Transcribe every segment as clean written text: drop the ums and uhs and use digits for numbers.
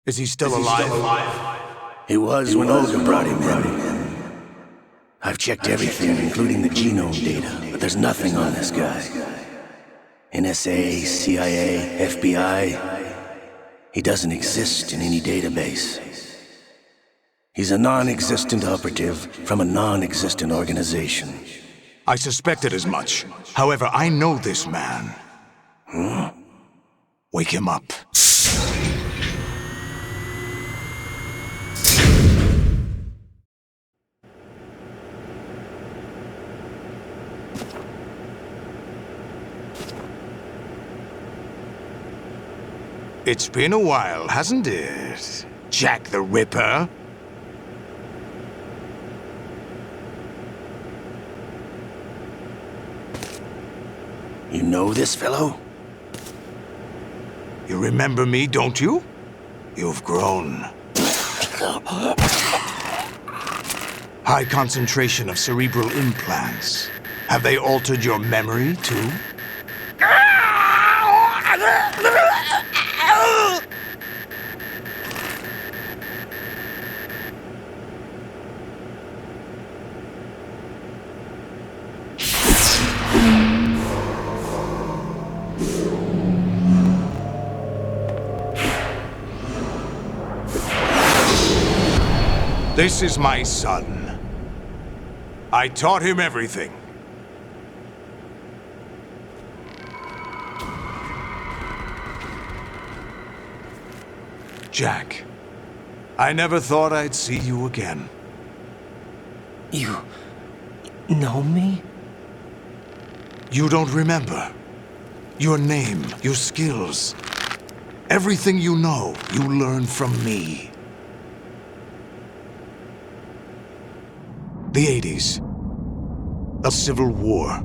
Is he still alive? He was when Olga brought him in. I've checked everything, including the genome data, but there's nothing on this guy. NSA, CIA, FBI. He doesn't exist in any database. He's a non-existent operative from a non-existent organization. I suspected as much. However, I know this man. Wake him up. It's been a while, hasn't it? Jack the Ripper? You know this fellow? You remember me, don't you? You've grown. High concentration of cerebral implants. Have they altered your memory, too? This is my son. I taught him everything. Jack, I never thought I'd see you again. You know me? You don't remember. Your name, your skills. Everything you know, you learned from me. The 80s. A civil war.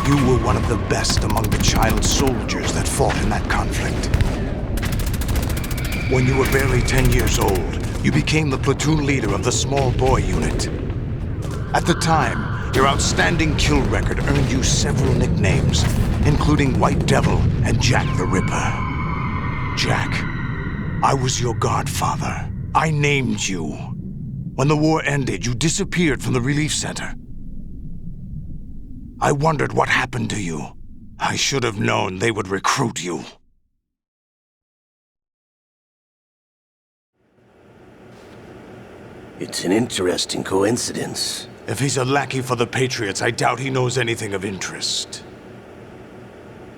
You were one of the best among the child soldiers that fought in that conflict. When you were barely 10 years old, you became the platoon leader of the small boy unit. At the time, your outstanding kill record earned you several nicknames, including White Devil and Jack the Ripper. Jack, I was your godfather. I named you. When the war ended, you disappeared from the relief center. I wondered what happened to you. I should have known they would recruit you. It's an interesting coincidence. If he's a lackey for the Patriots, I doubt he knows anything of interest.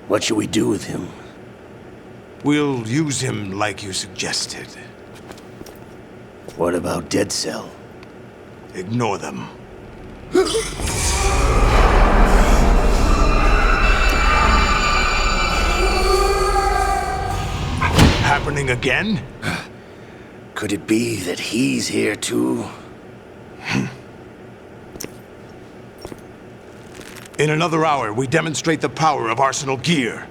What should we do with him? We'll use him like you suggested. What about Dead Cell? Ignore them. Happening again? Could it be that he's here too? In another hour, we demonstrate the power of Arsenal gear.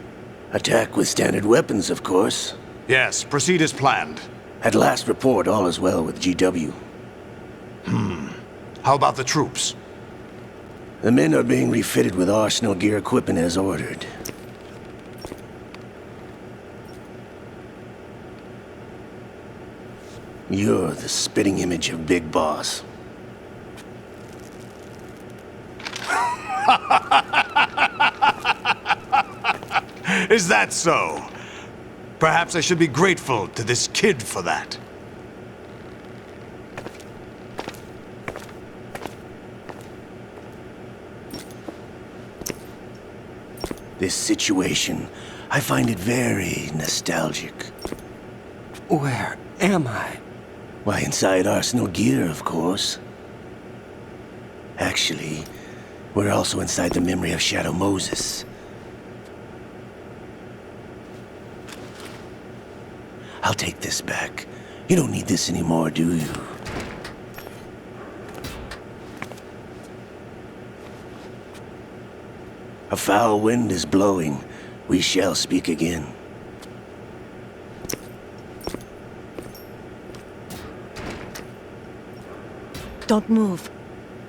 Attack with standard weapons, of course. Yes, proceed as planned. At last report, all is well with GW. How about the troops? The men are being refitted with Arsenal gear equipment as ordered. You're the spitting image of Big Boss. Is that so? Perhaps I should be grateful to this kid for that. This situation, I find it very nostalgic. Where am I? Why, inside Arsenal gear, of course. Actually, we're also inside the memory of Shadow Moses. I'll take this back. You don't need this anymore, do you? A foul wind is blowing. We shall speak again. Don't move.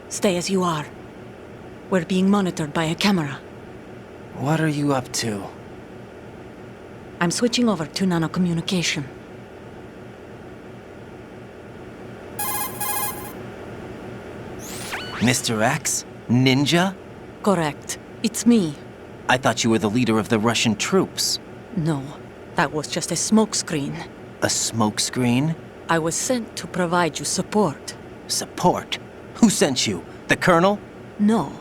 Stay as you are. We're being monitored by a camera. What are you up to? I'm switching over to nanocommunication. Mr. X? Ninja? Correct. It's me. I thought you were the leader of the Russian troops. No, that was just a smokescreen. A smokescreen? I was sent to provide you support. Support? Who sent you? The Colonel? No,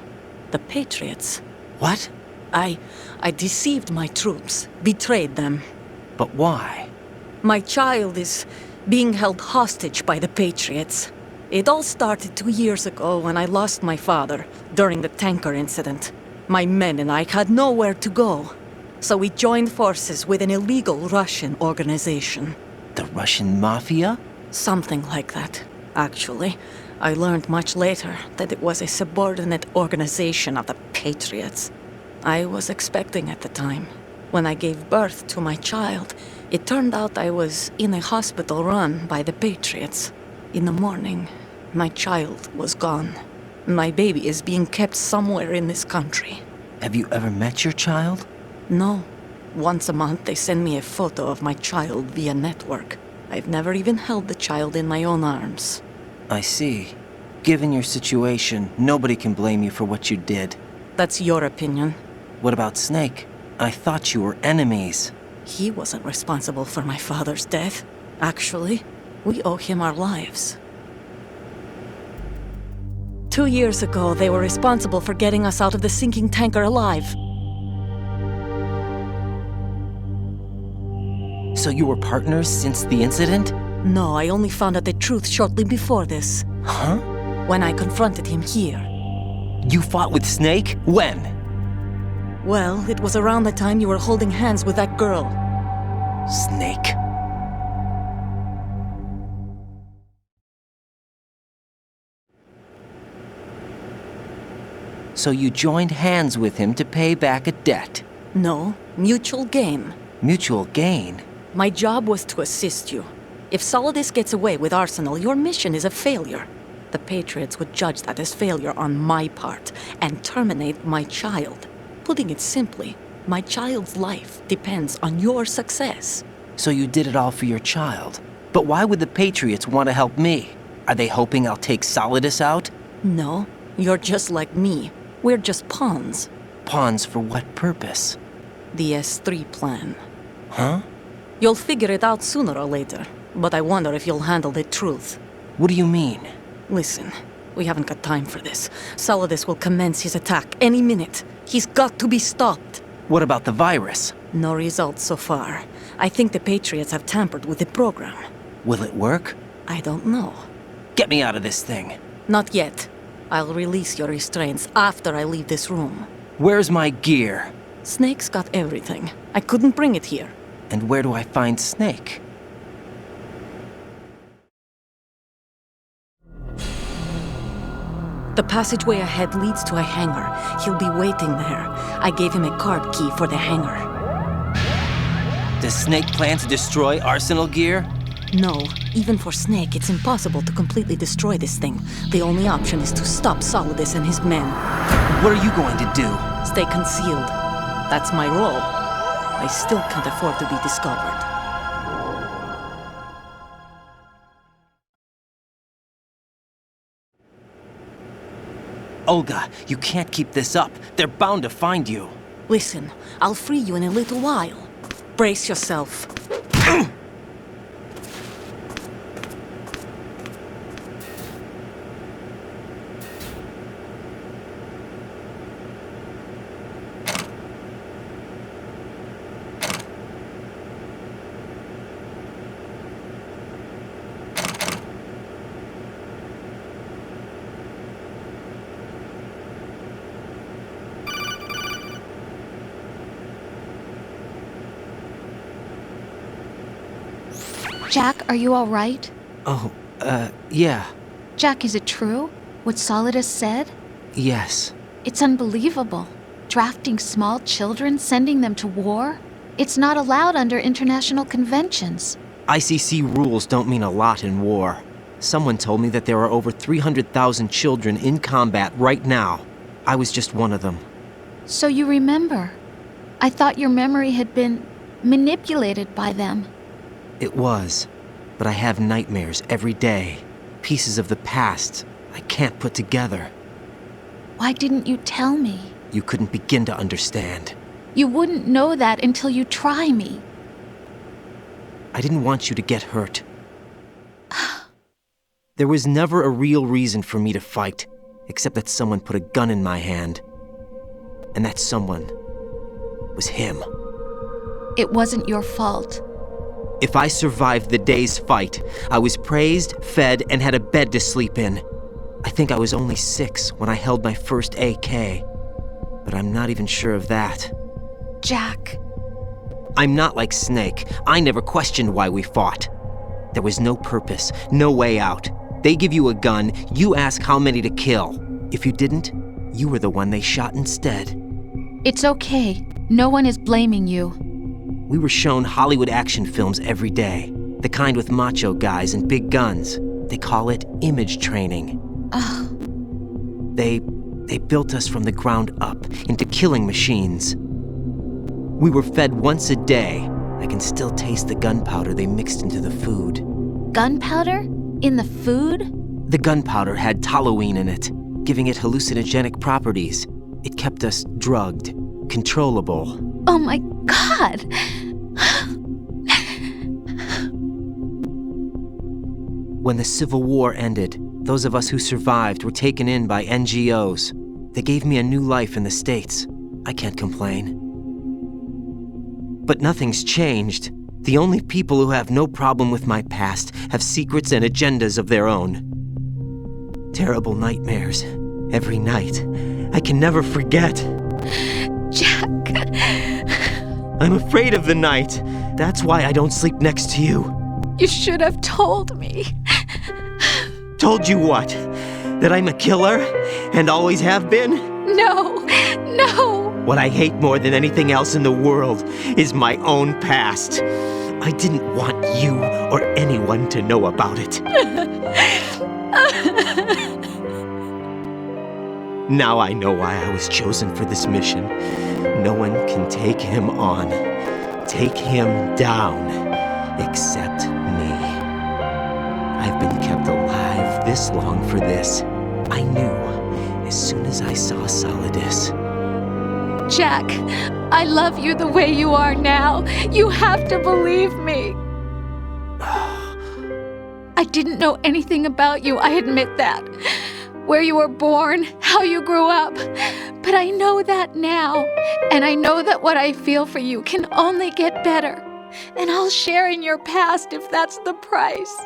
the Patriots. What? I deceived my troops, betrayed them. But why? My child is being held hostage by the Patriots. It all started 2 years ago when I lost my father during the tanker incident. My men and I had nowhere to go, so we joined forces with an illegal Russian organization. The Russian Mafia? Something like that, actually. I learned much later that it was a subordinate organization of the Patriots. I was expecting at the time. When I gave birth to my child, it turned out I was in a hospital run by the Patriots. In the morning, my child was gone. My baby is being kept somewhere in this country. Have you ever met your child? No. Once a month they send me a photo of my child via network. I've never even held the child in my own arms. I see. Given your situation, nobody can blame you for what you did. That's your opinion. What about Snake? I thought you were enemies. He wasn't responsible for my father's death. Actually, we owe him our lives. 2 years ago, they were responsible for getting us out of the sinking tanker alive. So you were partners since the incident? No, I only found out the truth shortly before this. Huh? When I confronted him here. You fought with Snake? When? Well, it was around the time you were holding hands with that girl. Snake. So you joined hands with him to pay back a debt? No, mutual gain. Mutual gain? My job was to assist you. If Solidus gets away with Arsenal, your mission is a failure. The Patriots would judge that as failure on my part and terminate my child. Putting it simply, my child's life depends on your success. So you did it all for your child. But why would the Patriots want to help me? Are they hoping I'll take Solidus out? No, you're just like me. We're just pawns. Pawns for what purpose? The S3 plan. Huh? You'll figure it out sooner or later, but I wonder if you'll handle the truth. What do you mean? Listen, we haven't got time for this. Solidus will commence his attack any minute. He's got to be stopped. What about the virus? No results so far. I think the Patriots have tampered with the program. Will it work? I don't know. Get me out of this thing. Not yet. I'll release your restraints after I leave this room. Where's my gear? Snake's got everything. I couldn't bring it here. And where do I find Snake? The passageway ahead leads to a hangar. He'll be waiting there. I gave him a card key for the hangar. Does Snake plan to destroy Arsenal gear? No, even for Snake, it's impossible to completely destroy this thing. The only option is to stop Solidus and his men. What are you going to do? Stay concealed. That's my role. I still can't afford to be discovered. Olga, you can't keep this up. They're bound to find you. Listen, I'll free you in a little while. Brace yourself. Jack, are you all right? Oh, yeah. Jack, is it true? What Solidus said? Yes. It's unbelievable. Drafting small children, sending them to war? It's not allowed under international conventions. ICC rules don't mean a lot in war. Someone told me that there are over 300,000 children in combat right now. I was just one of them. So you remember. I thought your memory had been manipulated by them. It was, but I have nightmares every day. Pieces of the past I can't put together. Why didn't you tell me? You couldn't begin to understand. You wouldn't know that until you try me. I didn't want you to get hurt. There was never a real reason for me to fight, except that someone put a gun in my hand. And that someone was him. It wasn't your fault. If I survived the day's fight, I was praised, fed, and had a bed to sleep in. I think I was only 6 when I held my first AK, but I'm not even sure of that. Jack. I'm not like Snake. I never questioned why we fought. There was no purpose, no way out. They give you a gun, you ask how many to kill. If you didn't, you were the one they shot instead. It's okay. No one is blaming you. We were shown Hollywood action films every day. The kind with macho guys and big guns. They call it image training. Ugh. They built us from the ground up into killing machines. We were fed once a day. I can still taste the gunpowder they mixed into the food. Gunpowder? In the food? The gunpowder had toluene in it, giving it hallucinogenic properties. It kept us drugged, controllable. Oh my God! When the Civil War ended, those of us who survived were taken in by NGOs. They gave me a new life in the States. I can't complain. But nothing's changed. The only people who have no problem with my past have secrets and agendas of their own. Terrible nightmares. Every night. I can never forget. Jack! I'm afraid of the night. That's why I don't sleep next to you. You should have told me. Told you what? That I'm a killer? And always have been? No! No! What I hate more than anything else in the world is my own past. I didn't want you or anyone to know about it. Now I know why I was chosen for this mission. No one can take him on, take him down, except me. I've been kept alive this long for this. I knew as soon as I saw Solidus. Jack, I love you the way you are now. You have to believe me. I didn't know anything about you, I admit that. Where you were born, how you grew up. But I know that now. And I know that what I feel for you can only get better. And I'll share in your past if that's the price.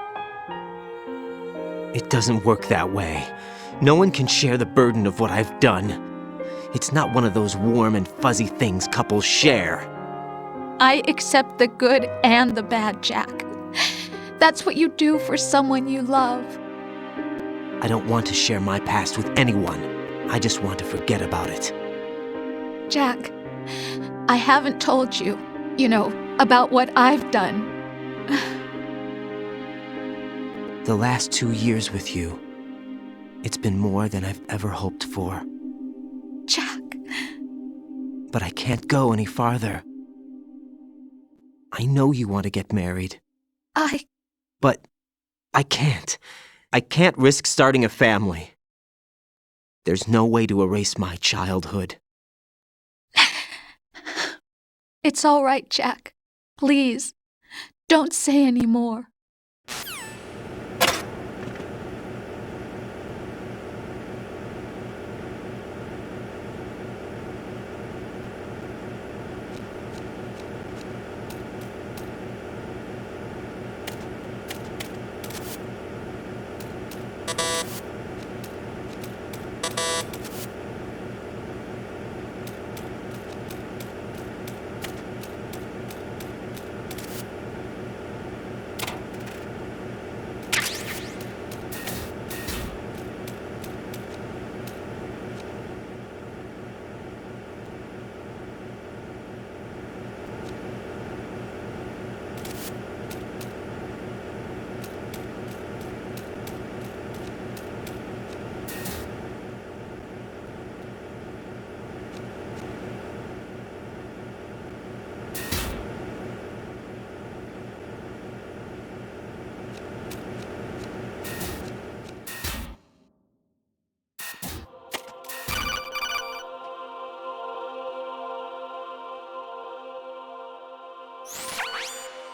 It doesn't work that way. No one can share the burden of what I've done. It's not one of those warm and fuzzy things couples share. I accept the good and the bad, Jack. That's what you do for someone you love. I don't want to share my past with anyone. I just want to forget about it. Jack, I haven't told you, about what I've done. The last 2 years with you, it's been more than I've ever hoped for. Jack. But I can't go any farther. I know you want to get married. But I can't. I can't risk starting a family. There's no way to erase my childhood. It's all right, Jack. Please, don't say any more.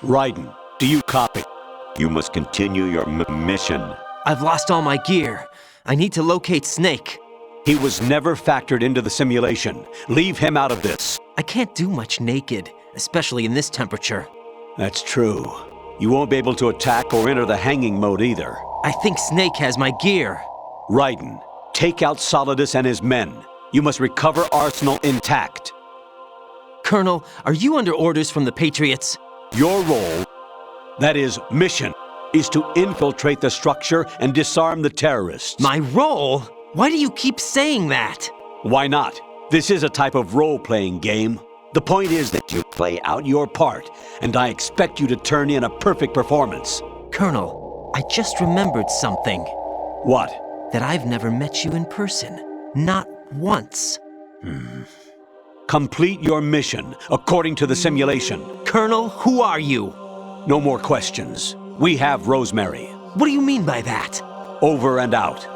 Raiden, do you copy? You must continue your mission. I've lost all my gear. I need to locate Snake. He was never factored into the simulation. Leave him out of this. I can't do much naked, especially in this temperature. That's true. You won't be able to attack or enter the hanging mode either. I think Snake has my gear. Raiden, take out Solidus and his men. You must recover Arsenal intact. Colonel, are you under orders from the Patriots? Your role, that is, mission, is to infiltrate the structure and disarm the terrorists. My role? Why do you keep saying that? Why not? This is a type of role-playing game. The point is that you play out your part, and I expect you to turn in a perfect performance. Colonel, I just remembered something. What? That I've never met you in person. Not once. Complete your mission, according to the simulation. Colonel, who are you? No more questions. We have Rosemary. What do you mean by that? Over and out.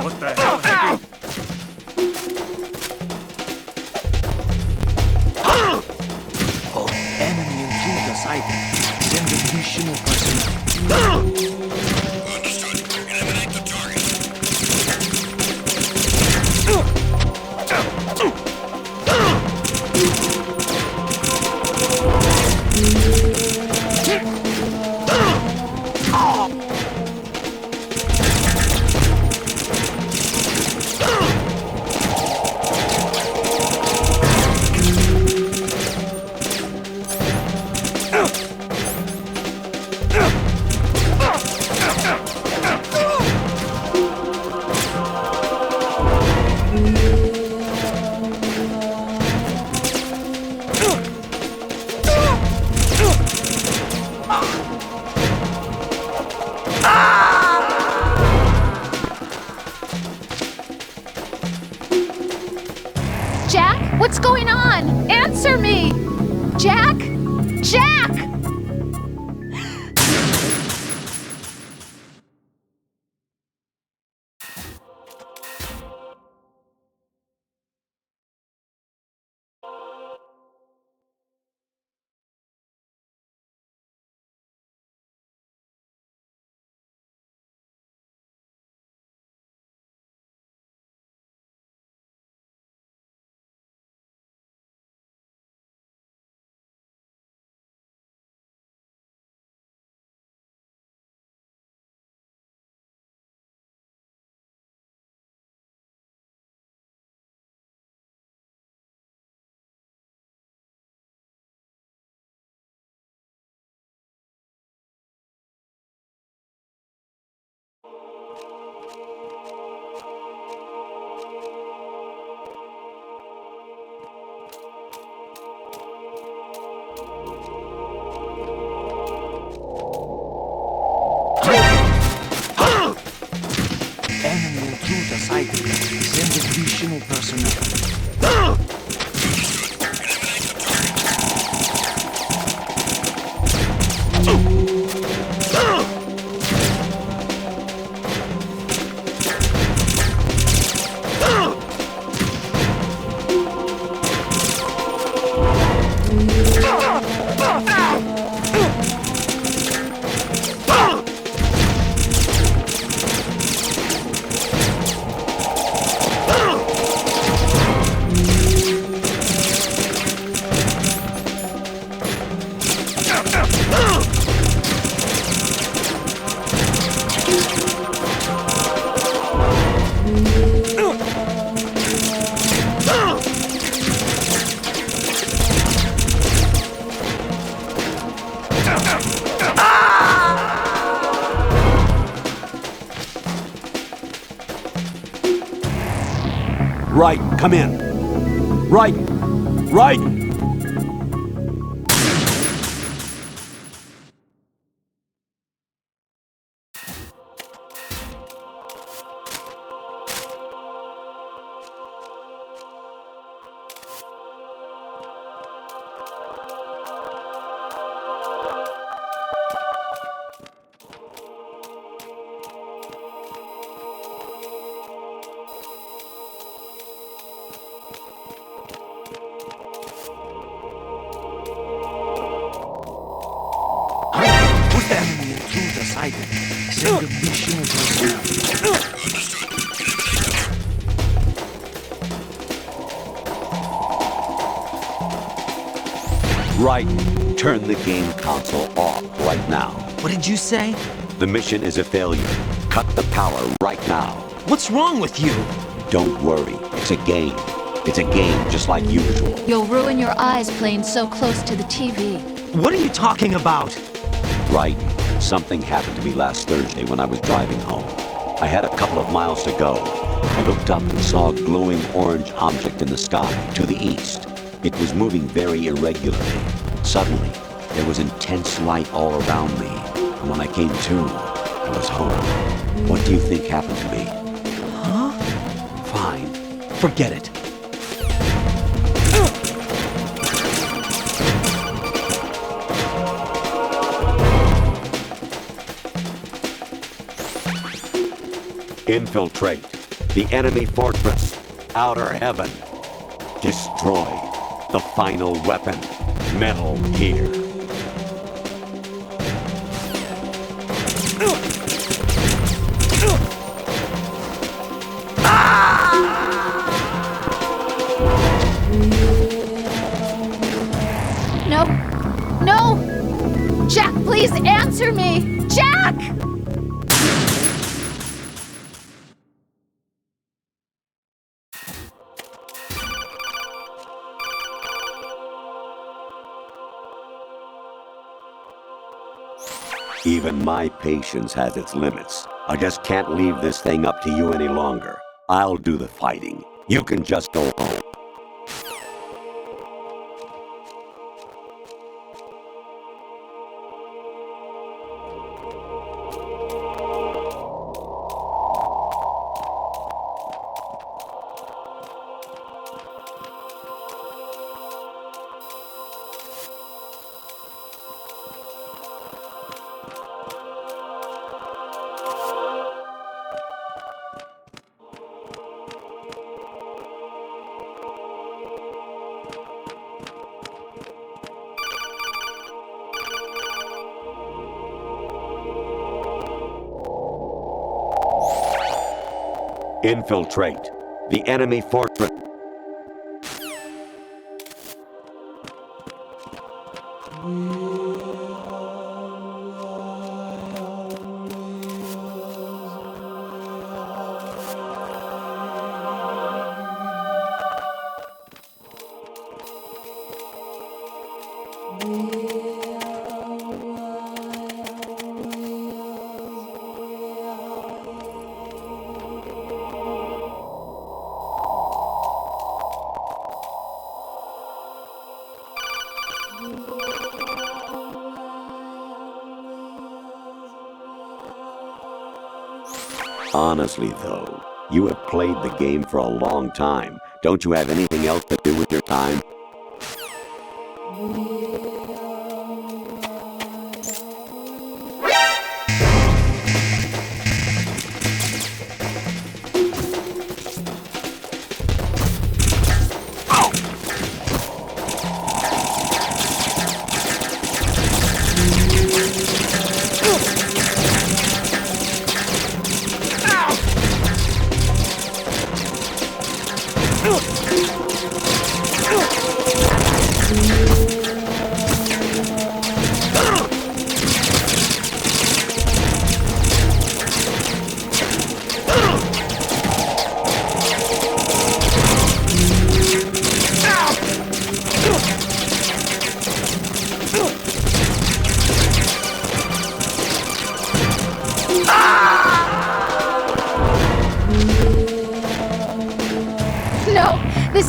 What the hell happened? Enemy intruder sighted. Send additional personnel. Understood. Eliminate the target. Jack, what's going on? Answer me! Jack? Jack! Enemy intruder sighted. Send additional personnel. Right, come in. Right! Right! Put them in the intruder sighted. Send the mission personnel. Right. Turn the game console off right now. What did you say? The mission is a failure. Cut the power right now. What's wrong with you? Don't worry. It's a game. It's a game just like usual. You'll ruin your eyes playing so close to the TV. What are you talking about? Right. Something happened to me last Thursday when I was driving home. I had a couple of miles to go. I looked up and saw a glowing orange object in the sky to the east. It was moving very irregularly. Suddenly, there was intense light all around me. And when I came to, I was home. What do you think happened to me? Huh? Fine. Forget it. Infiltrate the enemy fortress, outer heaven. Destroy the final weapon, Metal Gear. No! No! Jack, please answer me! Jack! Even my patience has its limits. I just can't leave this thing up to you any longer. I'll do the fighting. You can just go home. Infiltrate the enemy fortress. Honestly, though, you have played the game for a long time. Don't you have anything else to do with your time?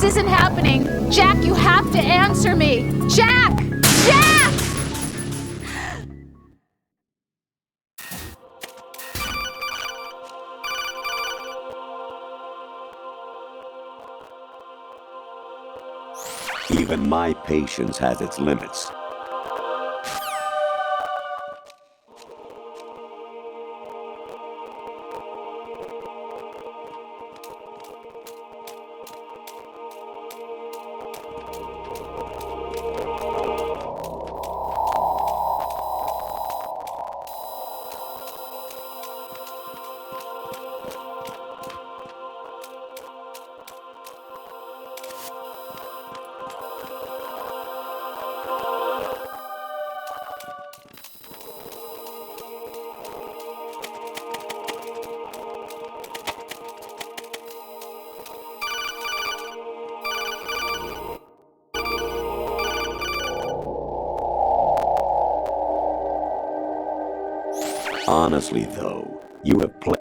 This isn't happening. Jack, you have to answer me. Jack! Jack! Even my patience has its limits. Honestly, though, you have played.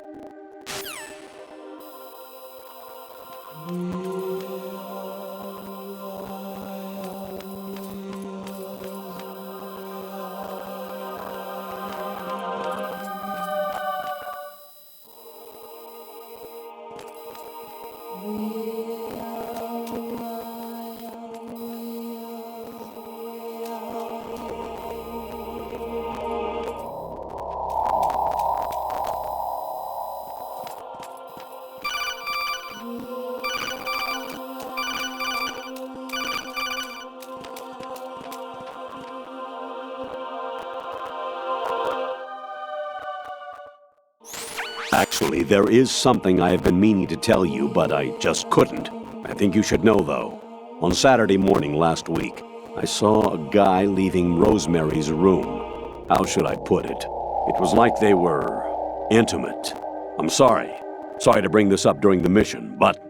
Actually, there is something I have been meaning to tell you, but I just couldn't. I think you should know, though. On Saturday morning last week, I saw a guy leaving Rosemary's room. How should I put it? It was like they were intimate. I'm sorry. Sorry to bring this up during the mission, but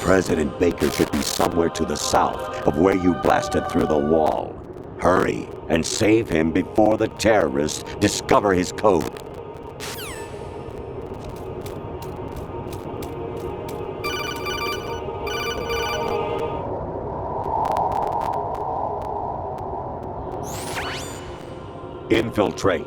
President Baker should be somewhere to the south of where you blasted through the wall. Hurry and save him before the terrorists discover his code. Infiltrate.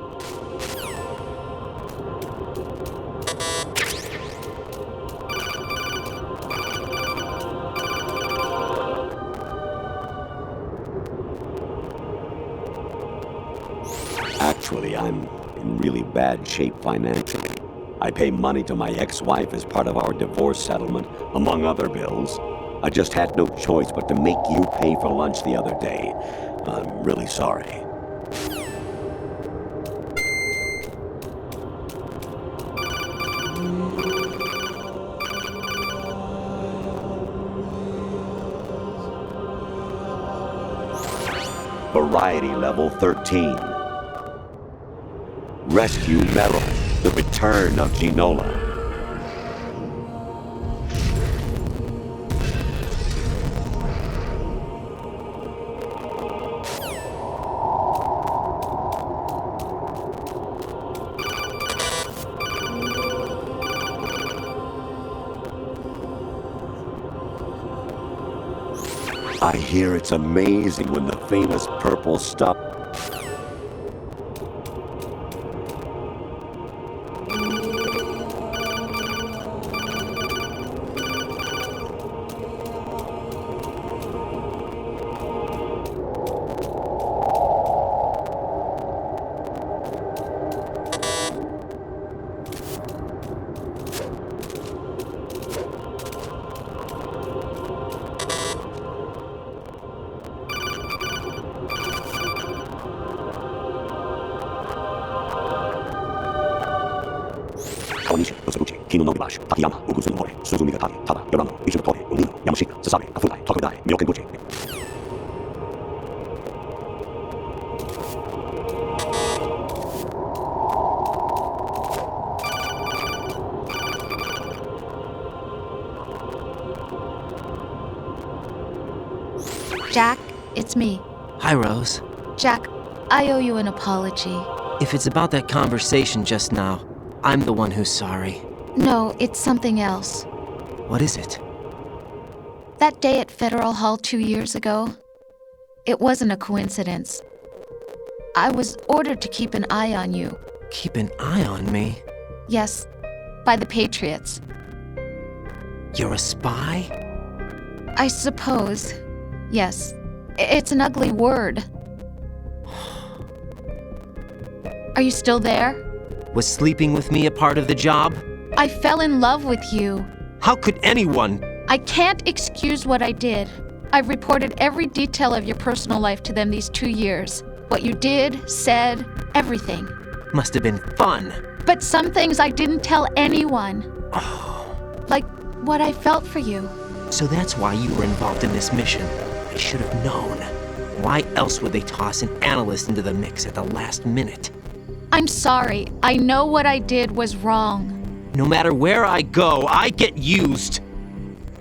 Actually, I'm in really bad shape financially. I pay money to my ex-wife as part of our divorce settlement, among other bills. I just had no choice but to make you pay for lunch the other day. I'm really sorry. Variety level 13. Rescue Meryl, the return of Ginola. I hear it's amazing when the famous purple stuff. Kobayashi, Takayama, Ukuzunore, Suzumigatari, Tada, Yorano, Ichibutore, Umino, Yamashita, Sasami, Kafudai, Tokudai, Myokenbuchi. Jack, it's me. Hi, Rose. Jack, I owe you an apology. If it's about that conversation just now, I'm the one who's sorry. No, it's something else. What is it? That day at Federal Hall 2 years ago, it wasn't a coincidence. I was ordered to keep an eye on you. Keep an eye on me? Yes, by the Patriots. You're a spy? I suppose. Yes. It's an ugly word. Are you still there? Was sleeping with me a part of the job? I fell in love with you. How could anyone? I can't excuse what I did. I've reported every detail of your personal life to them these 2 years. What you did, said, everything. Must have been fun. But some things I didn't tell anyone. Like what I felt for you. So that's why you were involved in this mission. I should have known. Why else would they toss an analyst into the mix at the last minute? I'm sorry. I know what I did was wrong. No matter where I go, I get used.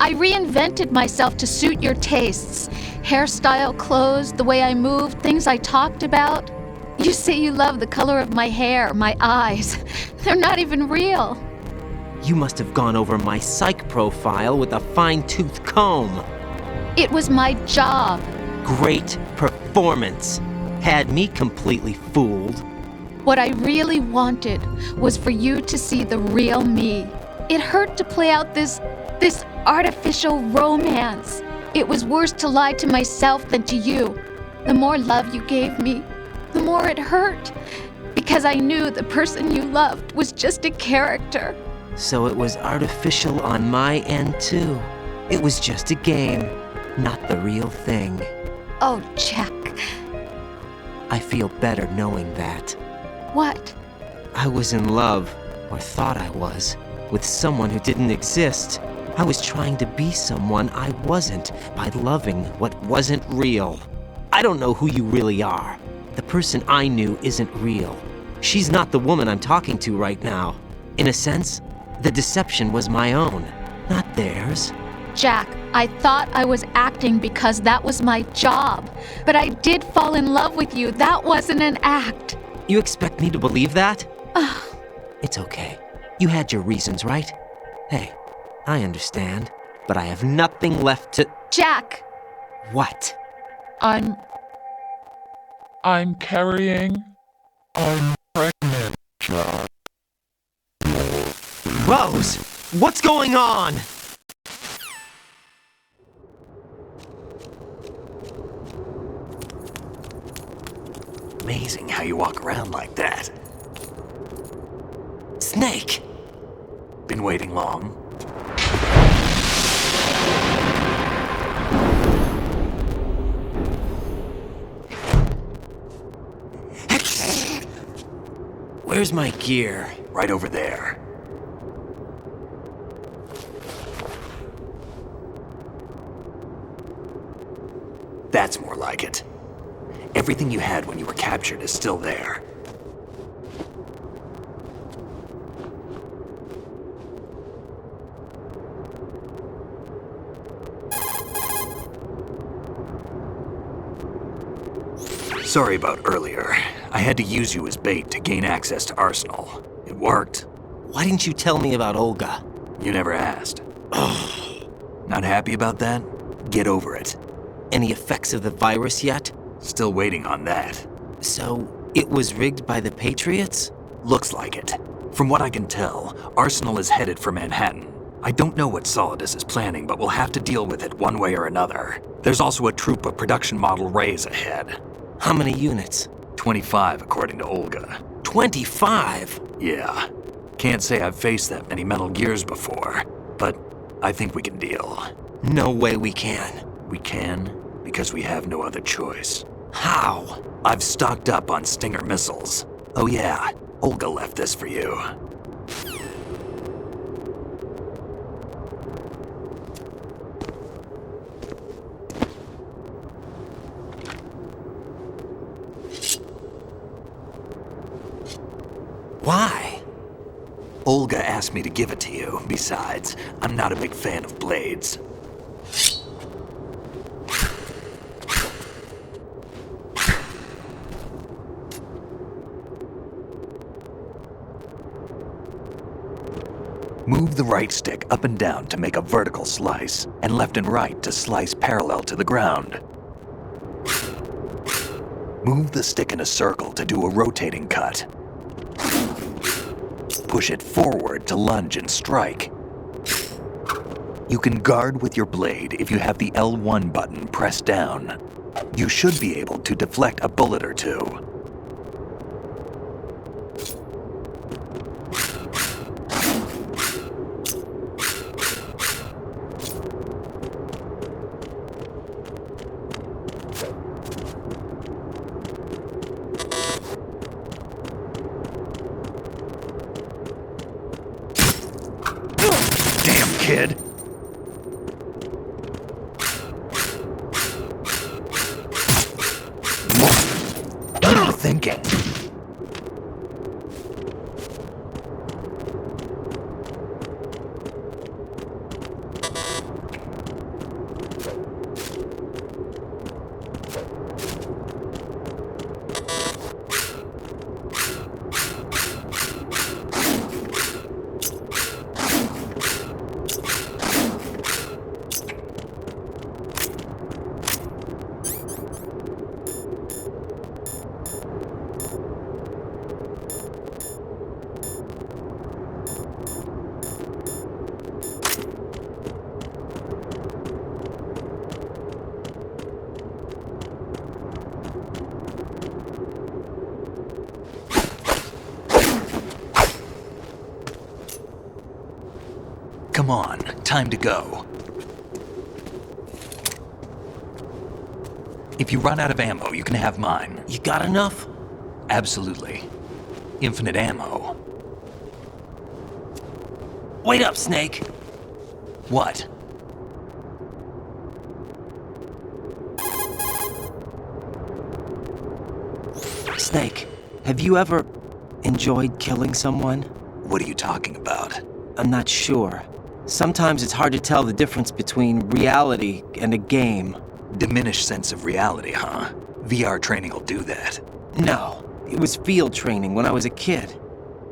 I reinvented myself to suit your tastes. Hairstyle, clothes, the way I moved, things I talked about. You say you love the color of my hair, my eyes. They're not even real. You must have gone over my psych profile with a fine-tooth comb. It was my job. Great performance. Had me completely fooled. What I really wanted was for you to see the real me. It hurt to play out this artificial romance. It was worse to lie to myself than to you. The more love you gave me, the more it hurt. Because I knew the person you loved was just a character. So it was artificial on my end too. It was just a game, not the real thing. Oh, Jack. I feel better knowing that. What? I was in love, or thought I was, with someone who didn't exist. I was trying to be someone I wasn't by loving what wasn't real. I don't know who you really are. The person I knew isn't real. She's not the woman I'm talking to right now. In a sense, the deception was my own, not theirs. Jack, I thought I was acting because that was my job. But I did fall in love with you. That wasn't an act. You expect me to believe that? It's okay. You had your reasons, right? Hey, I understand, but I have nothing left to... Jack! What? I'm carrying. I'm pregnant, Jack. Rose! What's going on? Amazing how you walk around like that. Snake! Been waiting long? Where's my gear? Right over there. That's more like it. Everything you had when you were captured is still there. Sorry about earlier. I had to use you as bait to gain access to Arsenal. It worked. Why didn't you tell me about Olga? You never asked. Not happy about that? Get over it. Any effects of the virus yet? Still waiting on that. So, it was rigged by the Patriots? Looks like it. From what I can tell, Arsenal is headed for Manhattan. I don't know what Solidus is planning, but we'll have to deal with it one way or another. There's also a troop of production model Rays ahead. How many units? 25, according to Olga. 25? Yeah. Can't say I've faced that many Metal Gears before, but I think we can deal. No way we can. We can, because we have no other choice. How? I've stocked up on Stinger missiles. Oh yeah, Olga left this for you. Olga asked me to give it to you. Besides, I'm not a big fan of blades. Move the right stick up and down to make a vertical slice, and left and right to slice parallel to the ground. Move the stick in a circle to do a rotating cut. Push it forward to lunge and strike. You can guard with your blade if you have the L1 button pressed down. You should be able to deflect a bullet or two. Kid. What are you thinking? Come on, time to go. If you run out of ammo, you can have mine. You got enough? Absolutely. Infinite ammo. Wait up, Snake. What? Snake, have you ever enjoyed killing someone? What are you talking about? I'm not sure. Sometimes it's hard to tell the difference between reality and a game. Diminished sense of reality, huh? VR training will do that. No, it was field training when I was a kid.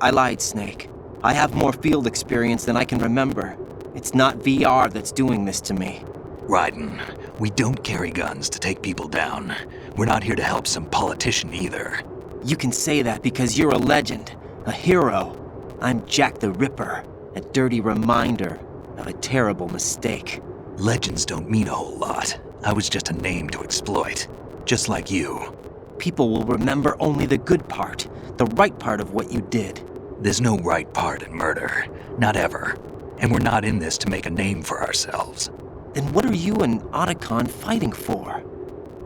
I lied, Snake. I have more field experience than I can remember. It's not VR that's doing this to me. Raiden, we don't carry guns to take people down. We're not here to help some politician either. You can say that because you're a legend, a hero. I'm Jack the Ripper, a dirty reminder of a terrible mistake. Legends don't mean a whole lot. I was just a name to exploit, just like you. People will remember only the good part, the right part of what you did. There's no right part in murder, not ever. And we're not in this to make a name for ourselves. Then what are you and Otacon fighting for?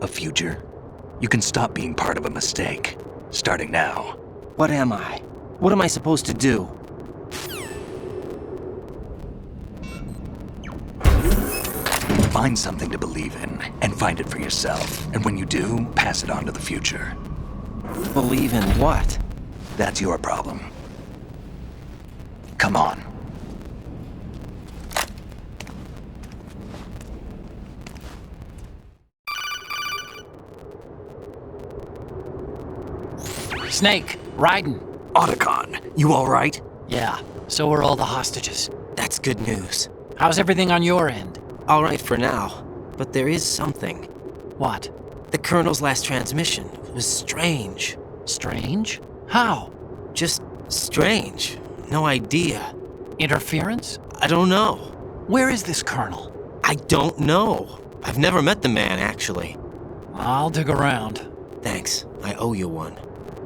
A future? You can stop being part of a mistake, starting now. What am I? What am I supposed to do? Find something to believe in, and find it for yourself. And when you do, pass it on to the future. Believe in what? That's your problem. Come on. Snake, Raiden. Otacon, you all right? Yeah, so are all the hostages. That's good news. How's everything on your end? All right for now, but there is something. What? The Colonel's last transmission was strange. Strange? How? Just strange. No idea. Interference? I don't know. Where is this Colonel? I don't know. I've never met the man, actually. I'll dig around. Thanks. I owe you one.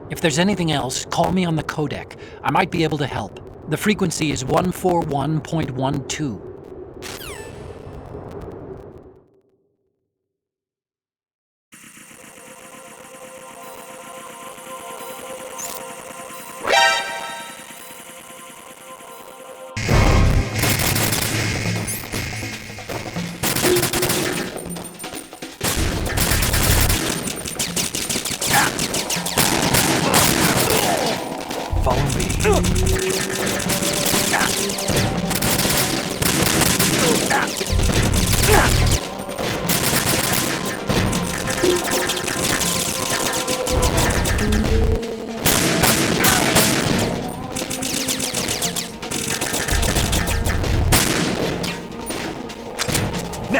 If there's anything else, call me on the codec. I might be able to help. The frequency is 141.12.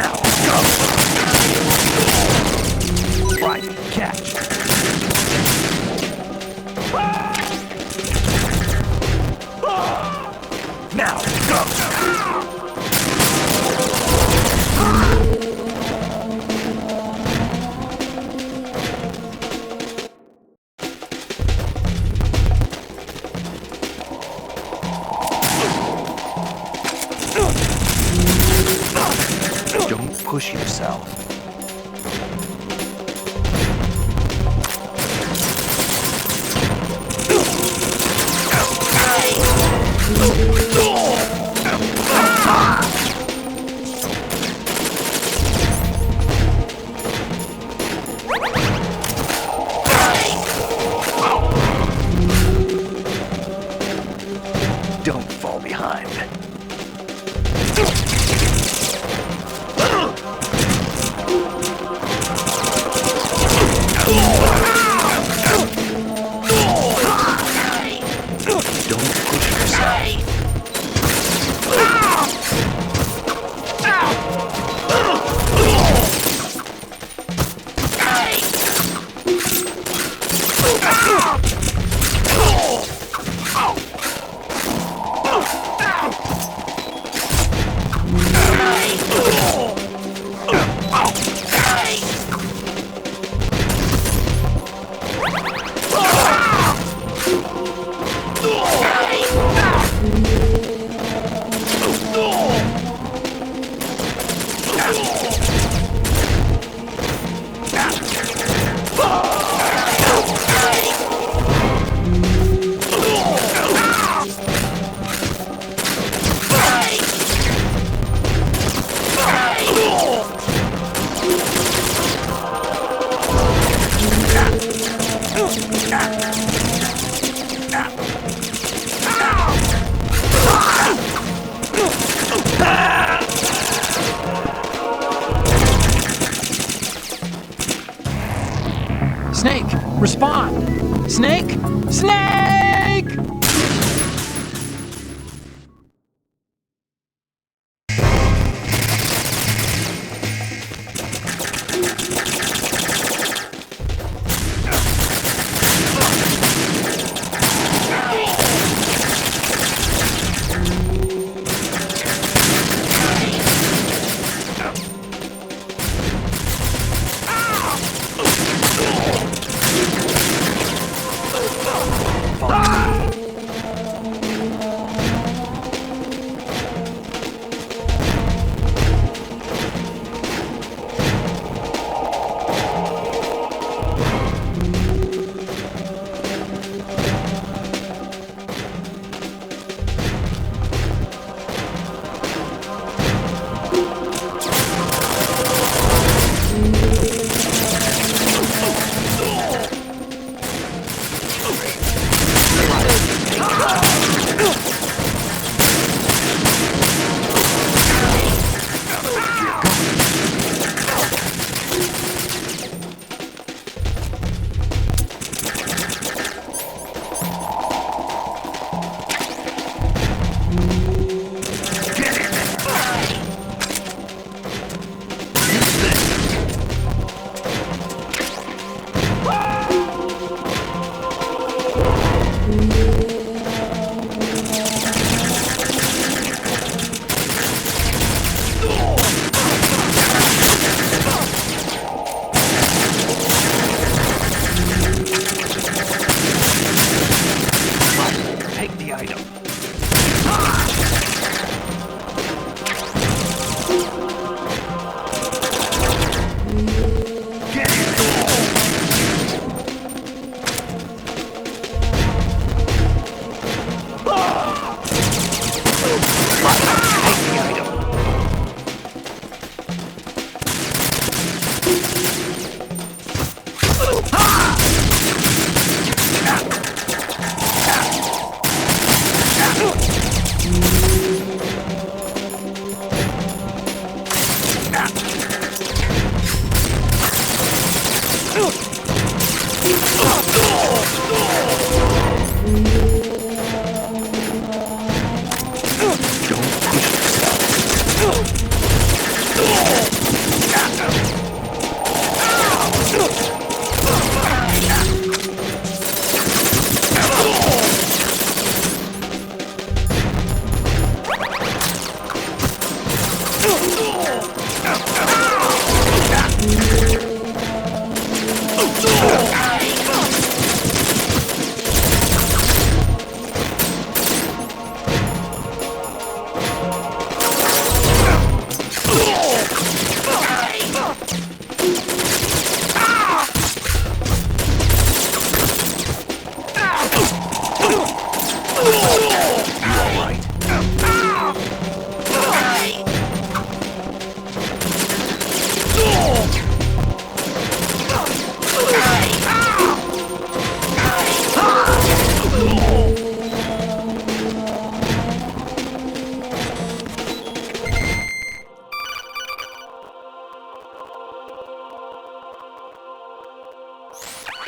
Now, go! Right, catch. Now, go! Don't push yourself. Don't fall behind. Don't push yourself. Snake, respond! Snake! Snake!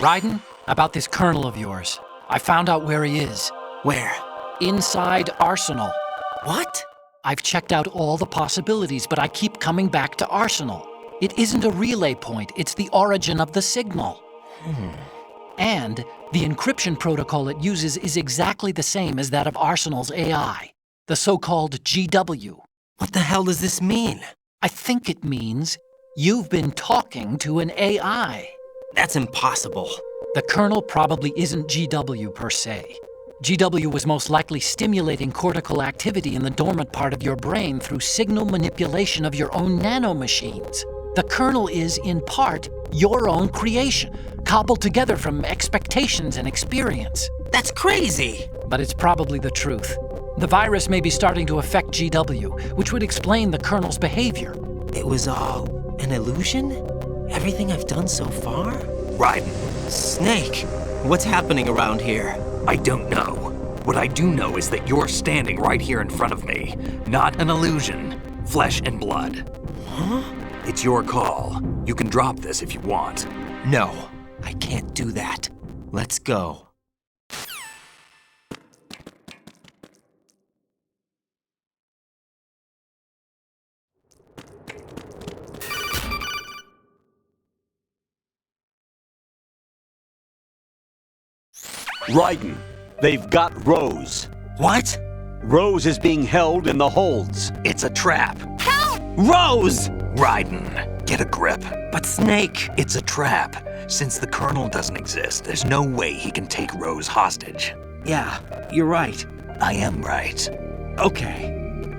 Raiden, about this colonel of yours. I found out where he is. Where? Inside Arsenal. What? I've checked out all the possibilities, but I keep coming back to Arsenal. It isn't a relay point, it's the origin of the signal. And the encryption protocol it uses is exactly the same as that of Arsenal's AI, the so-called GW. What the hell does this mean? I think it means you've been talking to an AI. That's impossible. The kernel probably isn't GW per se. GW was most likely stimulating cortical activity in the dormant part of your brain through signal manipulation of your own nanomachines. The kernel is, in part, your own creation, cobbled together from expectations and experience. That's crazy! But it's probably the truth. The virus may be starting to affect GW, which would explain the kernel's behavior. It was all an illusion? Everything I've done so far? Raiden, Snake, what's happening around here? I don't know. What I do know is that you're standing right here in front of me. Not an illusion. Flesh and blood. Huh? It's your call. You can drop this if you want. No, I can't do that. Let's go. Raiden, they've got Rose. What? Rose is being held in the holds. It's a trap. Help! Rose! Raiden, get a grip. But Snake... It's a trap. Since the Colonel doesn't exist, there's no way he can take Rose hostage. Yeah, you're right. I am right. Okay.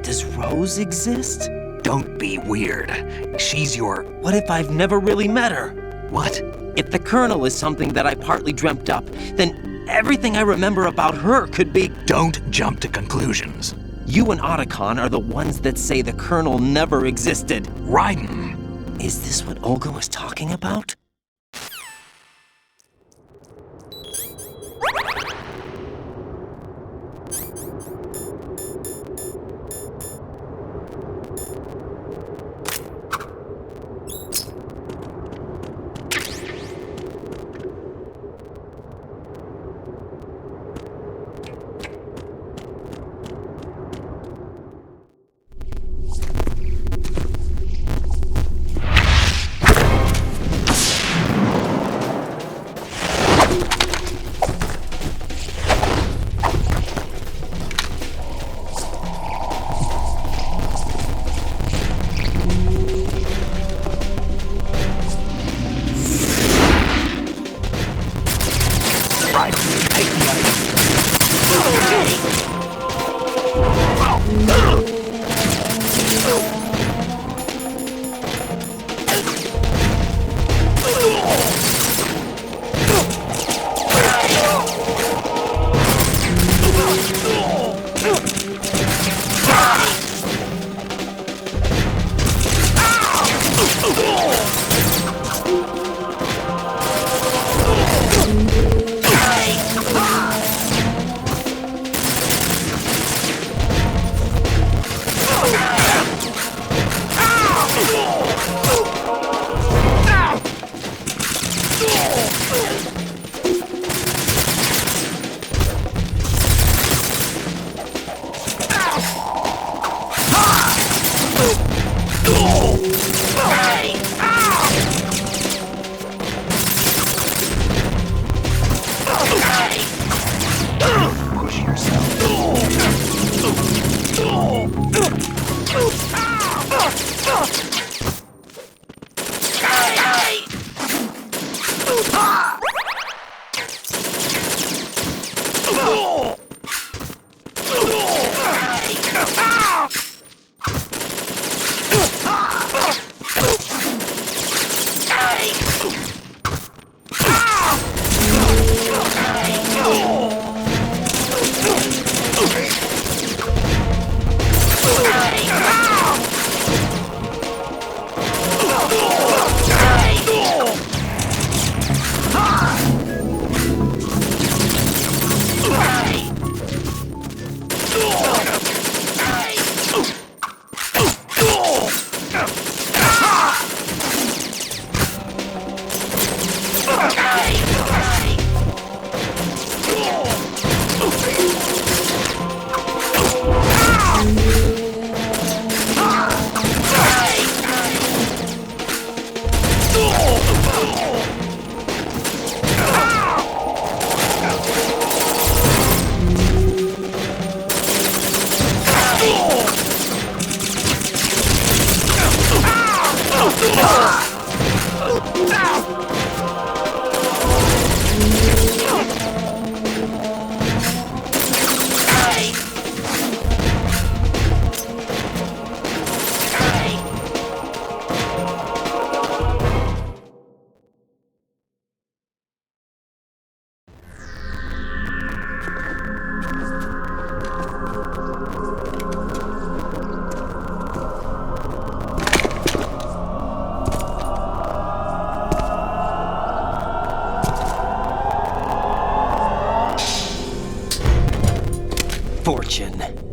Does Rose exist? Don't be weird. She's your... What if I've never really met her? What? If the Colonel is something that I partly dreamt up, then everything I remember about her could be... Don't jump to conclusions. You and Otacon are the ones that say the Colonel never existed. Raiden! Is this what Olga was talking about?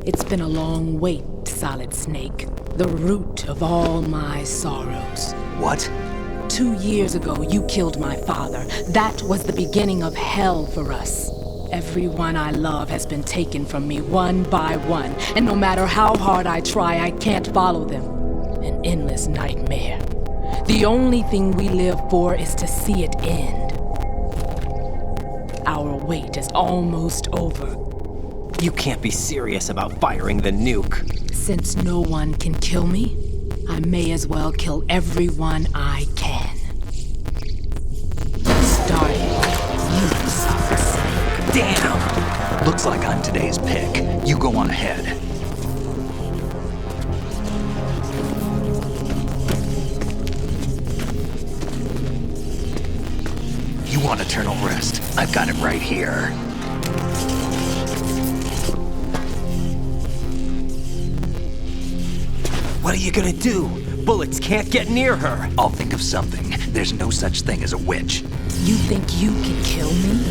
It's been a long wait, Solid Snake. The root of all my sorrows. What? 2 years ago, you killed my father. That was the beginning of hell for us. Everyone I love has been taken from me one by one, and no matter how hard I try, I can't follow them. An endless nightmare. The only thing we live for is to see it end. Our wait is almost over. You can't be serious about firing the nuke. Since no one can kill me, I may as well kill everyone I can. Starting with you, Solid Snake. Damn! Looks like I'm today's pick. You go on ahead. You want eternal rest? I've got it right here. What are you gonna do? Bullets can't get near her. I'll think of something. There's no such thing as a witch. You think you can kill me?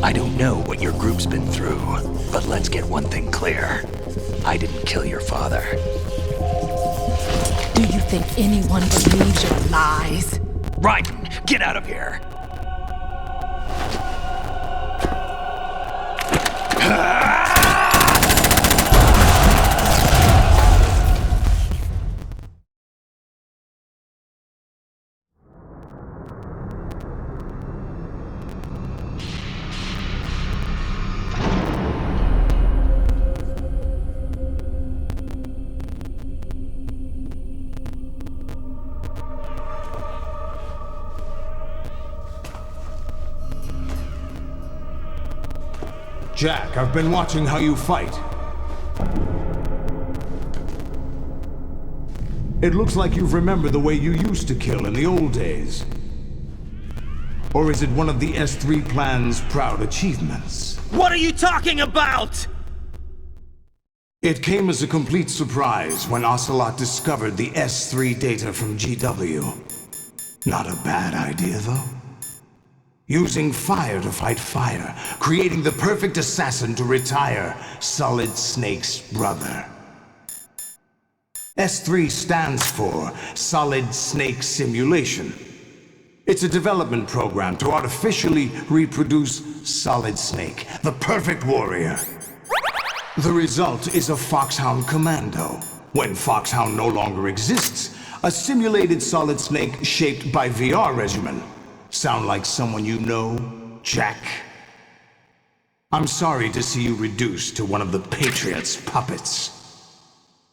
I don't know what your group's been through, but let's get one thing clear. I didn't kill your father. Do you think anyone believes your lies? Raiden, get out of here! Jack, I've been watching how you fight. It looks like you've remembered the way you used to kill in the old days. Or is it one of the S3 plan's proud achievements? What are you talking about? It came as a complete surprise when Ocelot discovered the S3 data from GW. Not a bad idea, though. Using fire to fight fire, creating the perfect assassin to retire Solid Snake's brother. S3 stands for Solid Snake Simulation. It's a development program to artificially reproduce Solid Snake, the perfect warrior. The result is a Foxhound Commando. When Foxhound no longer exists, a simulated Solid Snake shaped by VR regimen. Sound like someone you know, Jack? I'm sorry to see you reduced to one of the Patriots' puppets.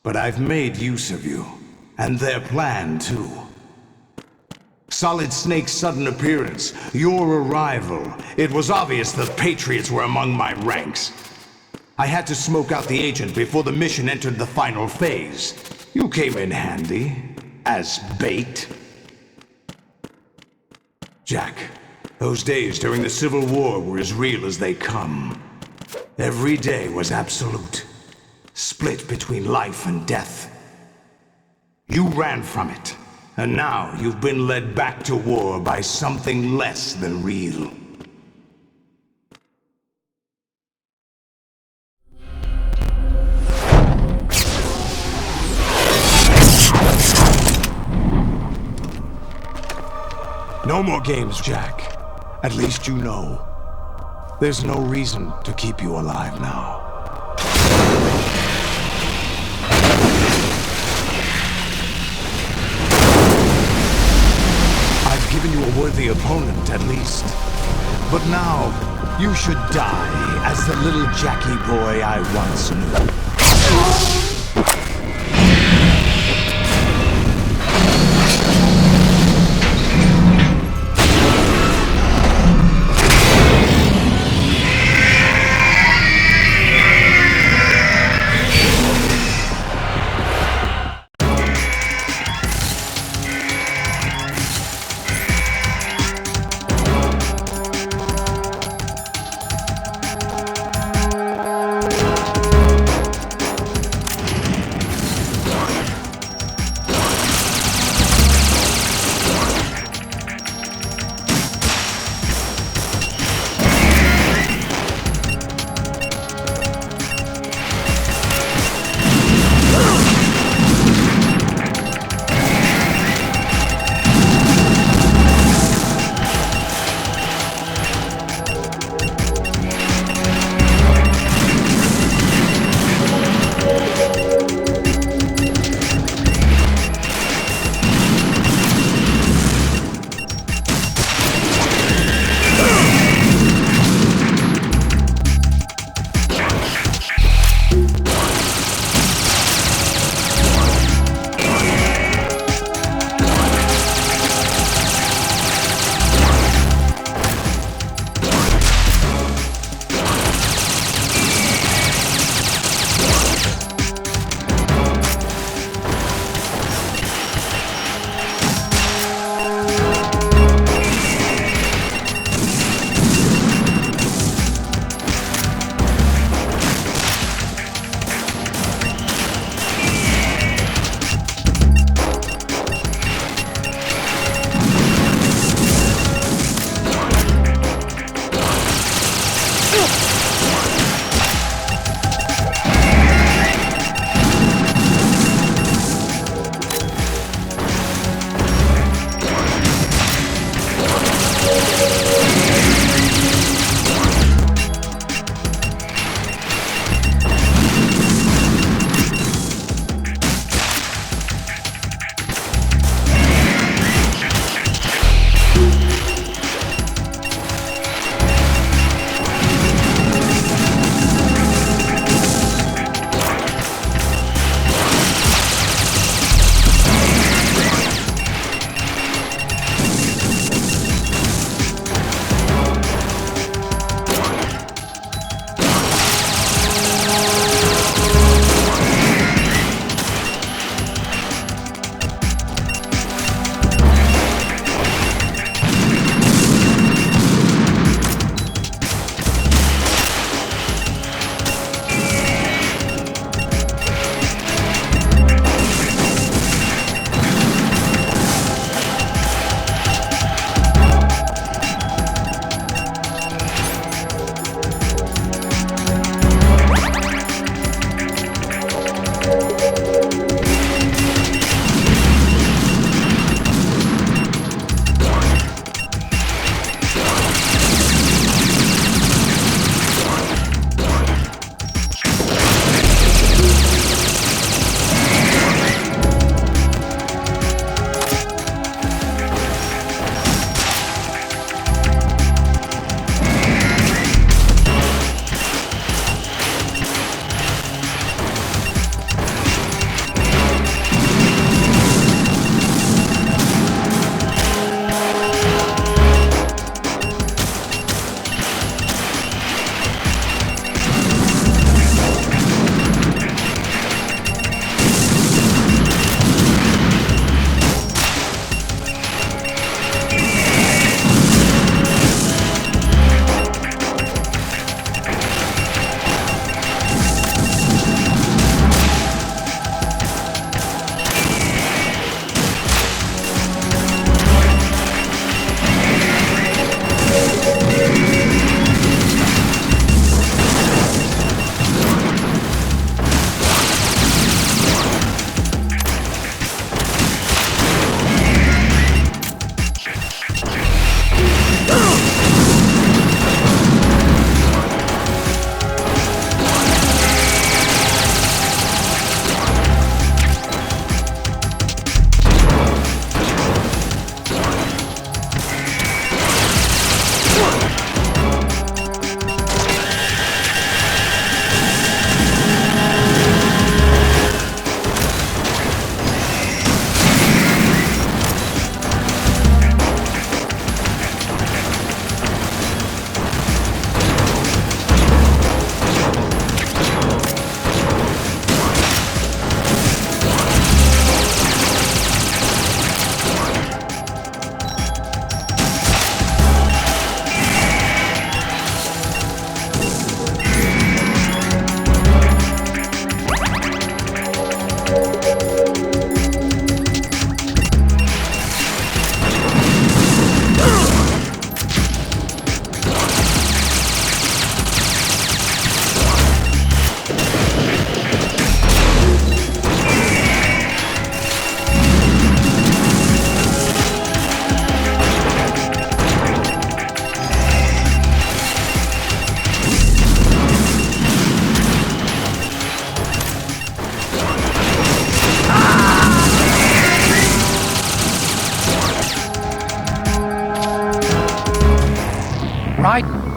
But I've made use of you, and their plan too. Solid Snake's sudden appearance, your arrival, it was obvious the Patriots were among my ranks. I had to smoke out the agent before the mission entered the final phase. You came in handy, as bait. Jack, those days during the Civil War were as real as they come. Every day was absolute, split between life and death. You ran from it, and now you've been led back to war by something less than real. No more games, Jack. At least you know. There's no reason to keep you alive now. I've given you a worthy opponent, at least. But now, you should die as the little Jackie boy I once knew.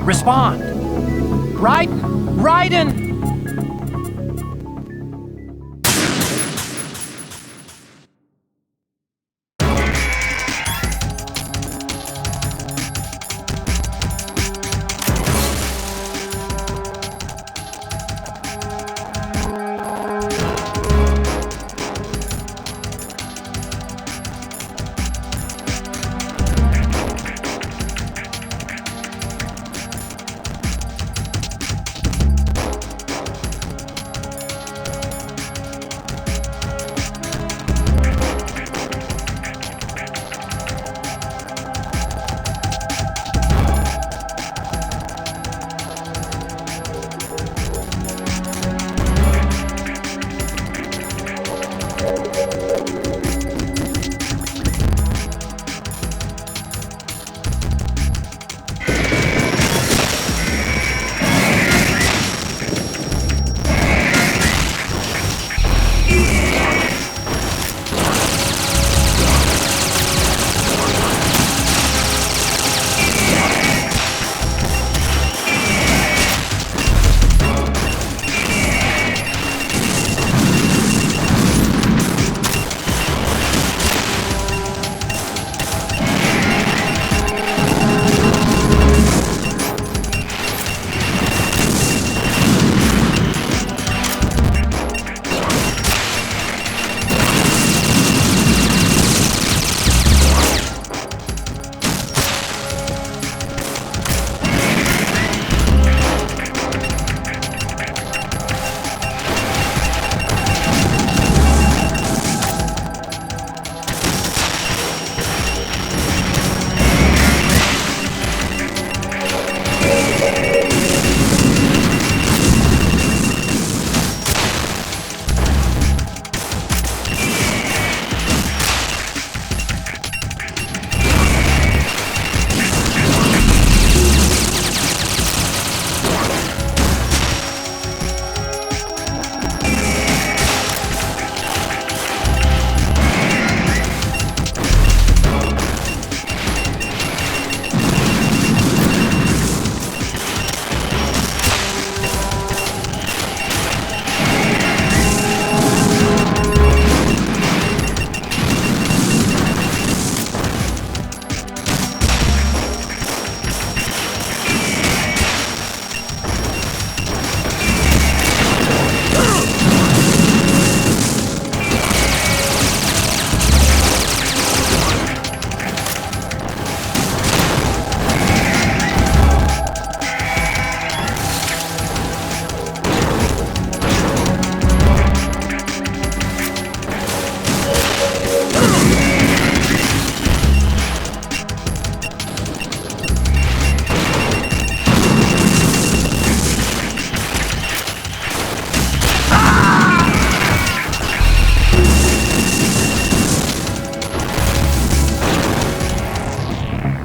Respond! Raiden!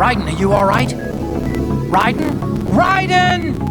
Raiden, are you all right? Raiden? Raiden!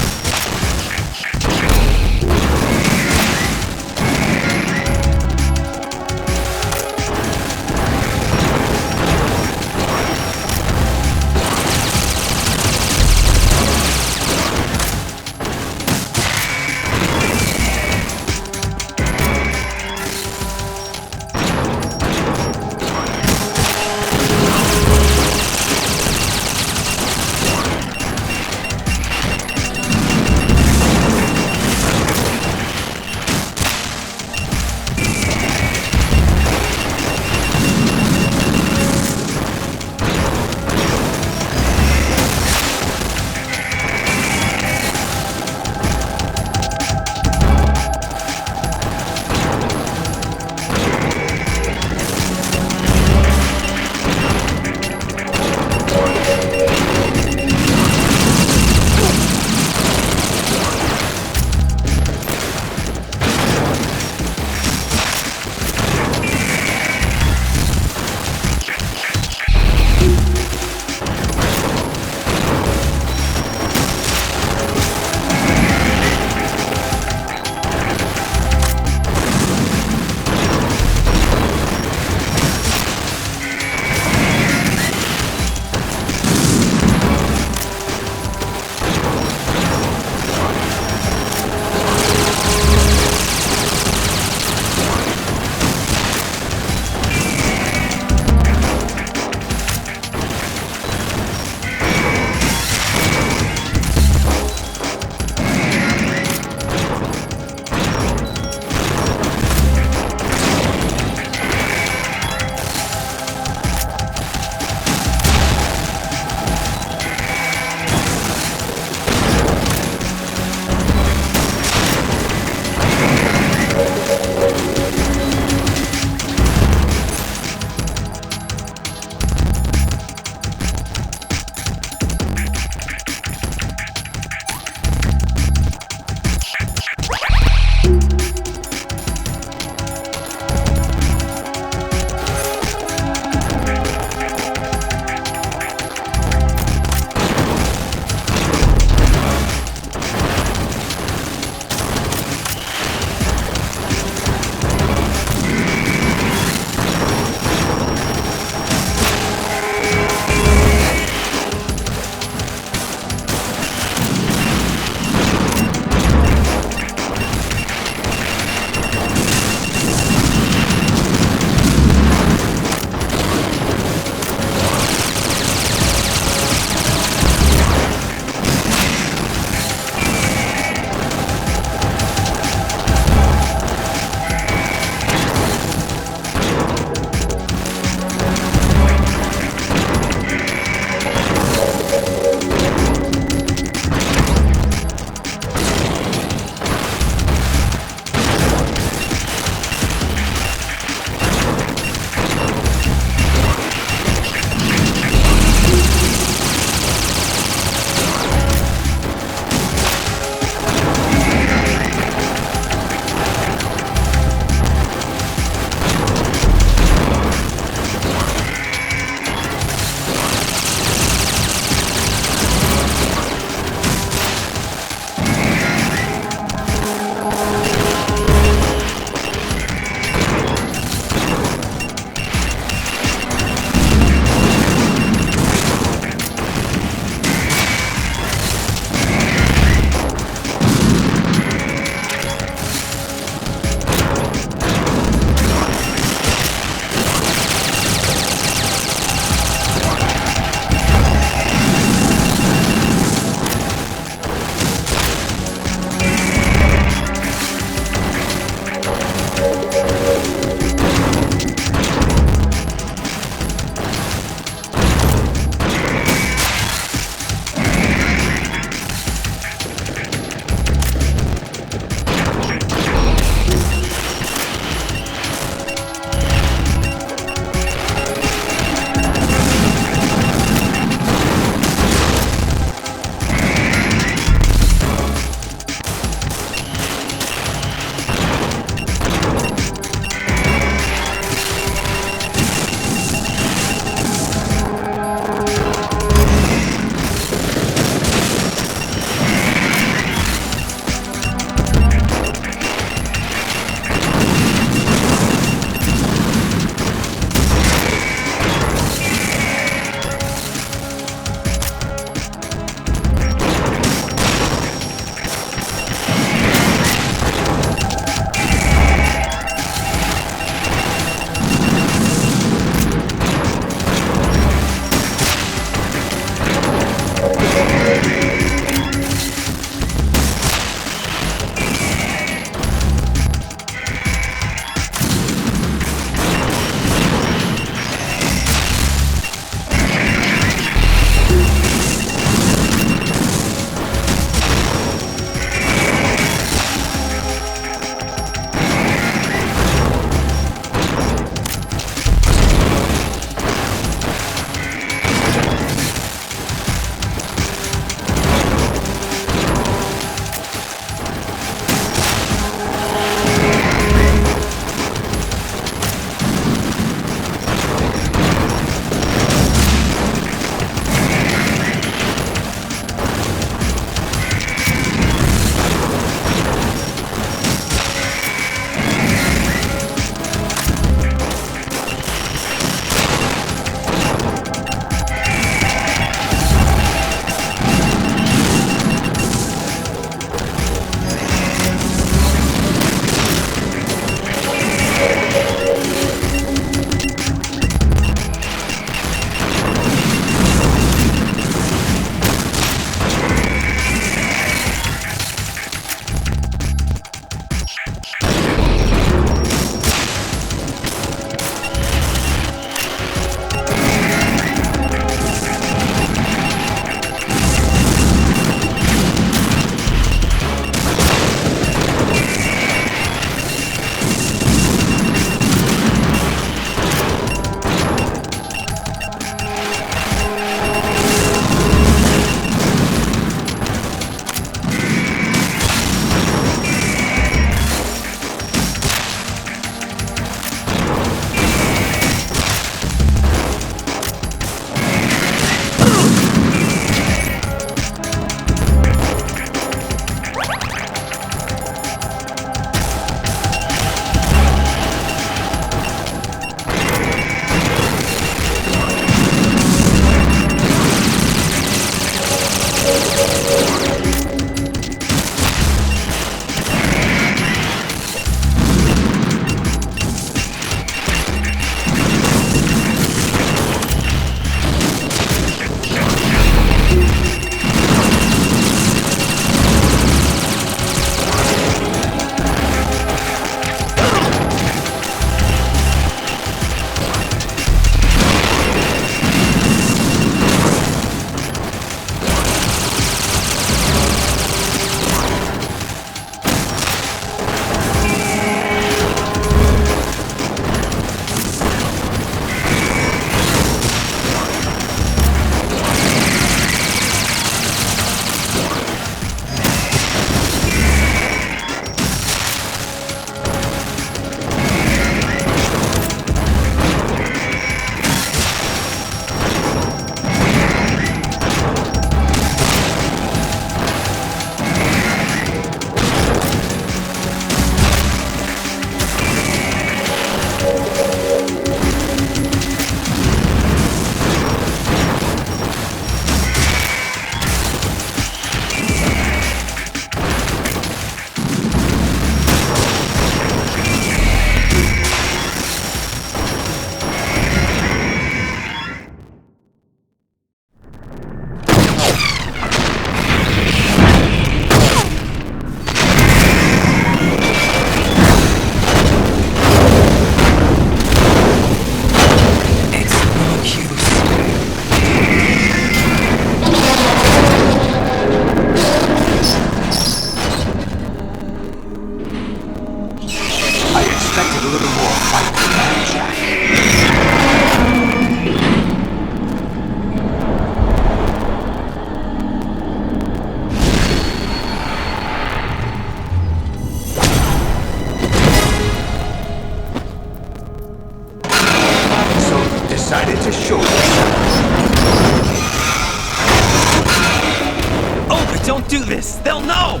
do this! They'll know!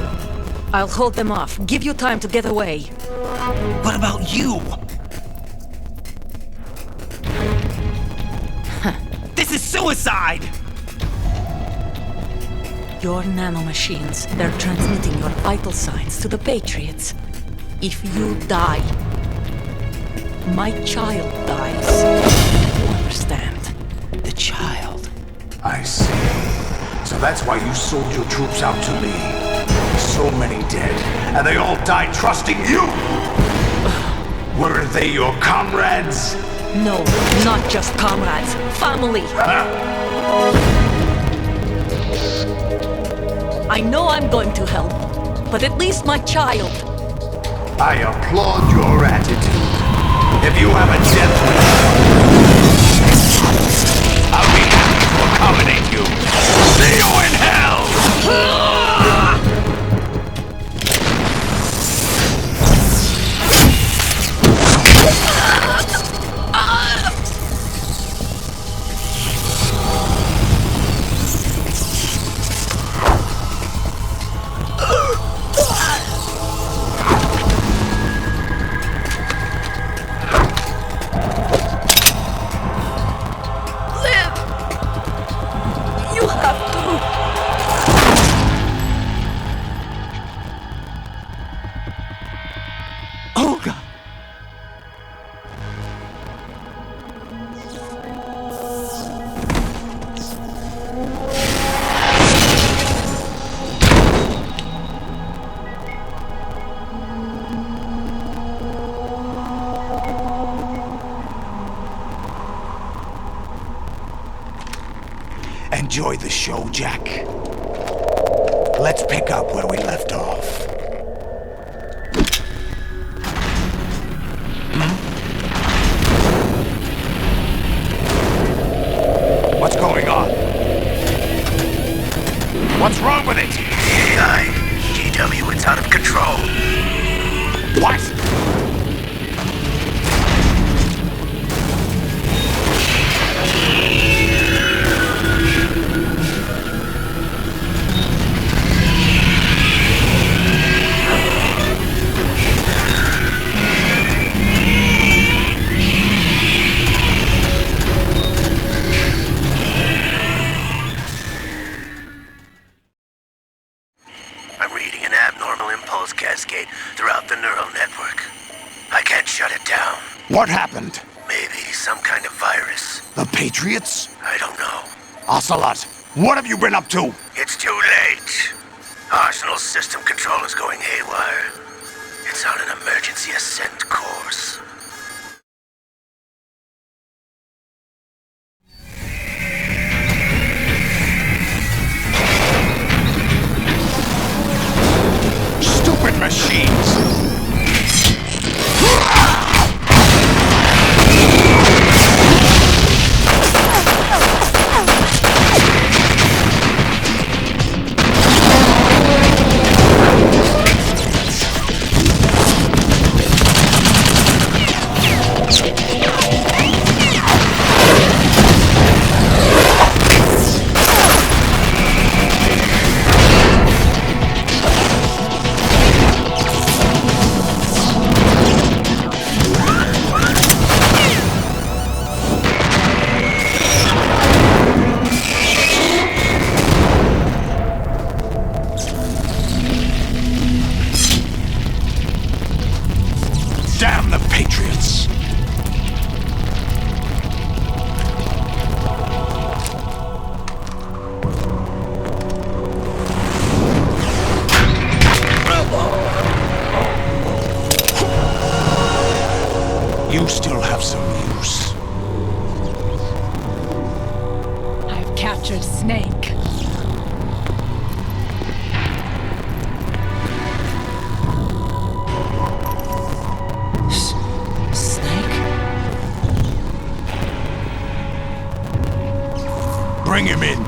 I'll hold them off. Give you time to get away. What about you? This is suicide! Your nanomachines, they're transmitting your vital signs to the Patriots. If you die, my child dies. You understand? The child. I see. So that's why you sold your troops out to me. So many dead, and they all died trusting you! Weren't they your comrades? No, not just comrades. Family! I know I'm going to help, but at least my child. I applaud your attitude. If you have a death wish, I'll be happy to accommodate you. See you in hell! Enjoy the show, Jack. Let's pick up where we left off. What's going on? What's wrong with it? AI, GW, it's out of control. What? Throughout the neural network. I can't shut it down. What happened? Maybe some kind of virus. The Patriots? I don't know. Ocelot, what have you been up to? It's too late. Arsenal's system control is going haywire. It's on an emergency ascent course. Stupid machines! Damn the Patriots! You still have some use. I've captured Snake. Bring him in.